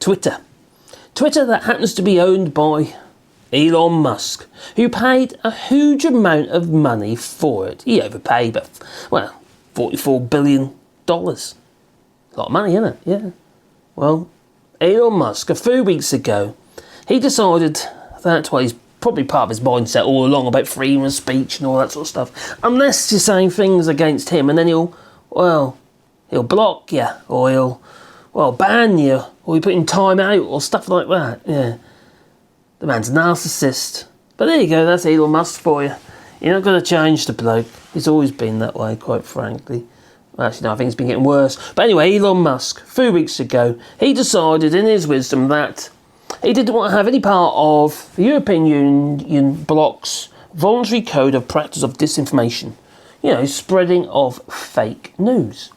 Twitter. Twitter that happens to be owned by Elon Musk, who paid a huge amount of money for it. He overpaid, but, well, $44 billion. A lot of money, isn't it? Yeah. Well, Elon Musk, a few weeks ago, he decided that, well, he's probably part of his mindset all along about freedom of speech and all that sort of stuff. Unless you're saying things against him, and then he'll block you, or he'll, ban you, or he'll put in time out, or stuff like that. Yeah. The man's a narcissist. But there you go, that's Elon Musk for you. You're not going to change the bloke. He's always been that way, quite frankly. Actually, no, I think it's been getting worse. But anyway, Elon Musk, a few weeks ago, he decided in his wisdom that he didn't want to have any part of the European Union bloc's voluntary code of practice of disinformation. You know, spreading of fake news.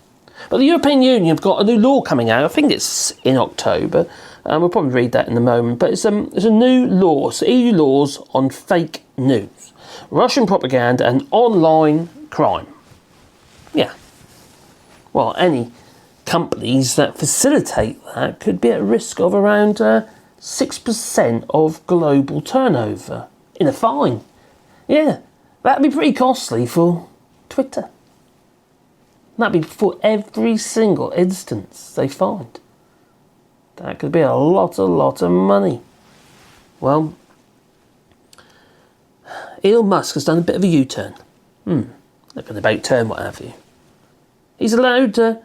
But the European Union have got a new law coming out. I think it's in October. We'll probably read that in a moment. But it's a new law. It's EU laws on fake news, Russian propaganda and online crime. Yeah. Well, any companies that facilitate that could be at risk of around 6% of global turnover in a fine. Yeah, that'd be pretty costly for Twitter. That'd be for every single instance they find. That could be a lot of money. Well, Elon Musk has done a bit of a U-turn. Like an about turn, what have you. He's allowed the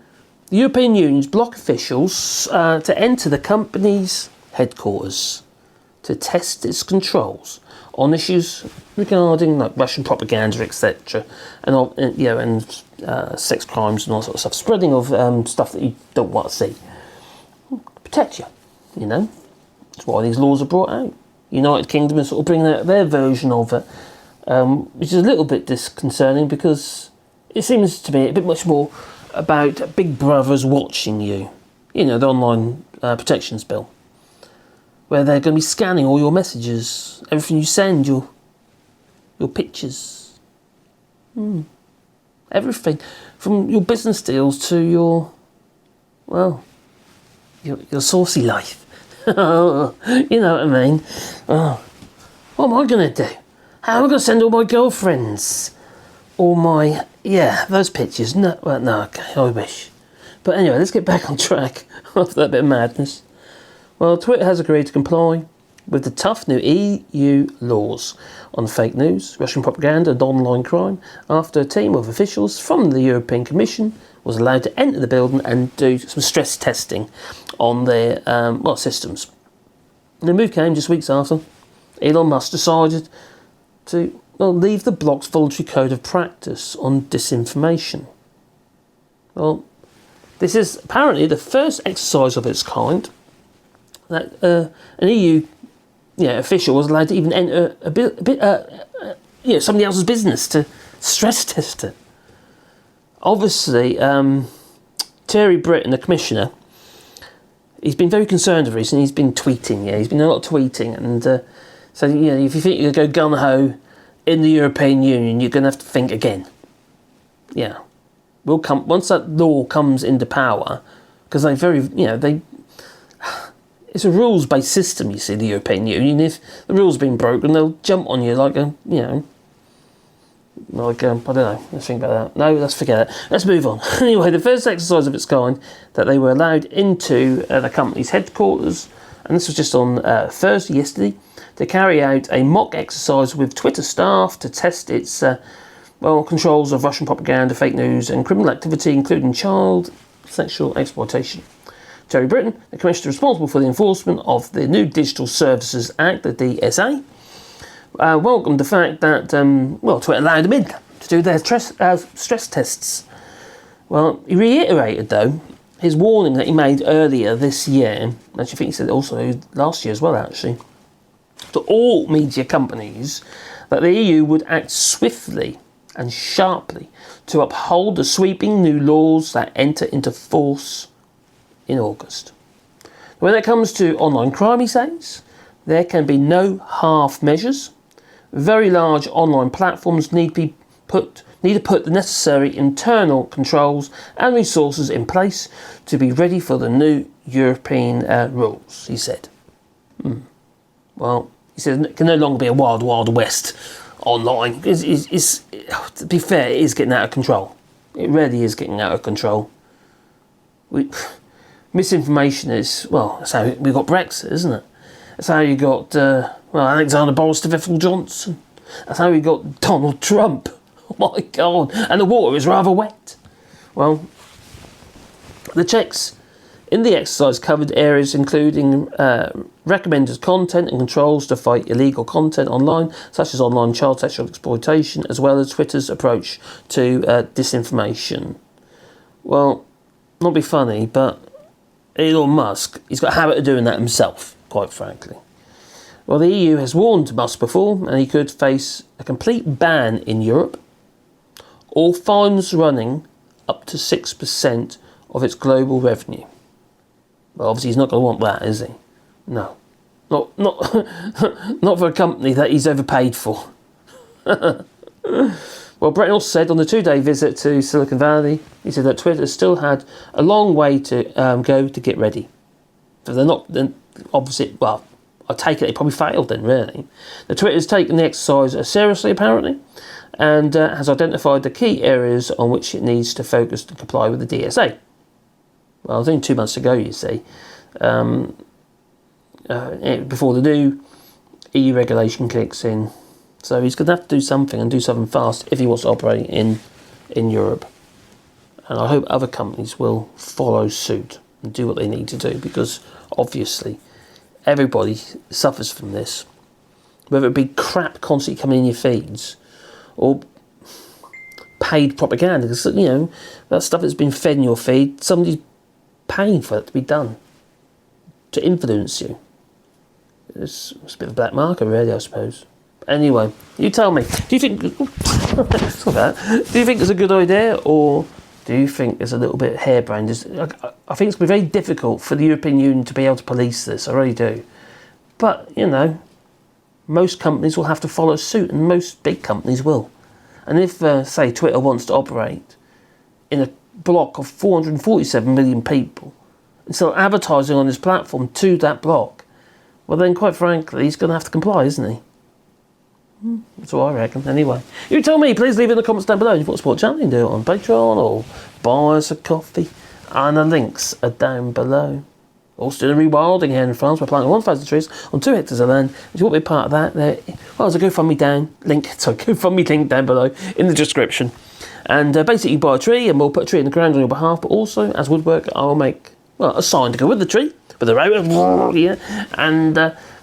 European Union's bloc officials to enter the company's headquarters to test its controls on issues regarding like Russian propaganda, etc., and sex crimes and all sorts of stuff, spreading of stuff that you don't want to see. Protect you, you know. That's why these laws are brought out. United Kingdom is sort of bringing out their version of it, which is a little bit disconcerting because it seems to me a bit much more about big brothers watching you. You know, the online protections bill, where they're going to be scanning all your messages, everything you send, your pictures, everything, from your business deals to your saucy life. You know what I mean? Oh, what am I going to do? How am I going to send all my girlfriends? All my, those pictures? No, okay, I wish. But anyway, let's get back on track after that bit of madness. Well, Twitter has agreed to comply with the tough new EU laws on fake news, Russian propaganda and online crime after a team of officials from the European Commission was allowed to enter the building and do some stress testing on their systems. And the move came just weeks after Elon Musk decided to leave the bloc's voluntary code of practice on disinformation. Well, this is apparently the first exercise of its kind that an EU official was allowed to even enter somebody else's business to stress test it. Obviously, Thierry Breton, the Commissioner, he's been very concerned recently. He's been tweeting, he's been a lot of tweeting, and so if you think you're going to go gun-ho in the European Union, you're going to have to think again. Yeah, will come once that law comes into power, because it's a rules-based system. You see, the European Union. If the rules have been broken, they'll jump on you like I don't know. Let's think about that. No, let's forget it. Let's move on. Anyway, the first exercise of its kind that they were allowed into the company's headquarters, and this was just on Thursday, yesterday, to carry out a mock exercise with Twitter staff to test its controls of Russian propaganda, fake news, and criminal activity, including child sexual exploitation. Thierry Breton, the commissioner responsible for the enforcement of the new Digital Services Act, the DSA, welcomed the fact that Twitter allowed him in to do their stress tests. Well, he reiterated, though, his warning that he made earlier this year, actually I think he said also last year as well, actually, to all media companies that the EU would act swiftly and sharply to uphold the sweeping new laws that enter into force in August. When it comes to online crime, he says, there can be no half measures. Very large online platforms need to be put need to put the necessary internal controls and resources in place to be ready for the new European rules, he said. Well, he said it can no longer be a wild, wild west online. To be fair, it is getting out of control. It really is getting out of control. Misinformation is, well, that's how we got Brexit, isn't it? That's how you got, Alexander Boris Johnson. That's how we got Donald Trump. Oh my God. And the water is rather wet. Well, the checks in the exercise covered areas including recommended content and controls to fight illegal content online, such as online child sexual exploitation, as well as Twitter's approach to disinformation. Well, not be funny, but Elon Musk, he's got a habit of doing that himself, quite frankly. Well, the EU has warned Musk before, and he could face a complete ban in Europe, or fines running up to 6% of its global revenue. Well, obviously he's not going to want that, is he? No. Not not for a company that he's overpaid for. Well, Breton also said on the 2-day visit to Silicon Valley, he said that Twitter still had a long way to go to get ready. So they're not, then obviously, well, I take it they probably failed then, really. The Twitter's taken the exercise seriously, apparently, and has identified the key areas on which it needs to focus to comply with the DSA. Well, it was only 2 months ago, you see, before the new EU regulation kicks in. So he's going to have to do something, and do something fast, if he wants to operate in Europe. And I hope other companies will follow suit and do what they need to do, because obviously everybody suffers from this. Whether it be crap constantly coming in your feeds, or paid propaganda, because, you know, that stuff that's been fed in your feed, somebody's paying for it to be done, to influence you. It's a bit of a black market, really, I suppose. Anyway, you tell me, do you think do you think it's a good idea, or do you think it's a little bit harebrained? I think it's going to be very difficult for the European Union to be able to police this, I really do. But, you know, most companies will have to follow suit, and most big companies will. And if, say, Twitter wants to operate in a block of 447 million people and sell advertising on his platform to that block, well then, quite frankly, he's going to have to comply, isn't he? That's what I reckon. Anyway, you tell me. Please leave it in the comments down below. If you want to support the channel, you can do it on Patreon or buy us a coffee. And the links are down below. Also doing rewilding here in France. We're planting 1,000 trees on 2 hectares of land. If you want to be part of that, there's a GoFundMe link down below in the description. And basically, you buy a tree, and we'll put a tree in the ground on your behalf. But also, as woodwork, I'll make a sign to go with the tree, with a row, and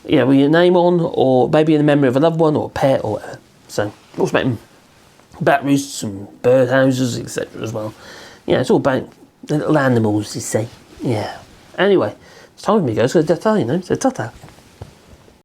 with your name on, or maybe in the memory of a loved one or a pet or whatever. So, also making bat roosts and bird houses, etc. as well. Yeah, it's all about the little animals, you see. Yeah. Anyway, it's time for me to go. So, ta-ta.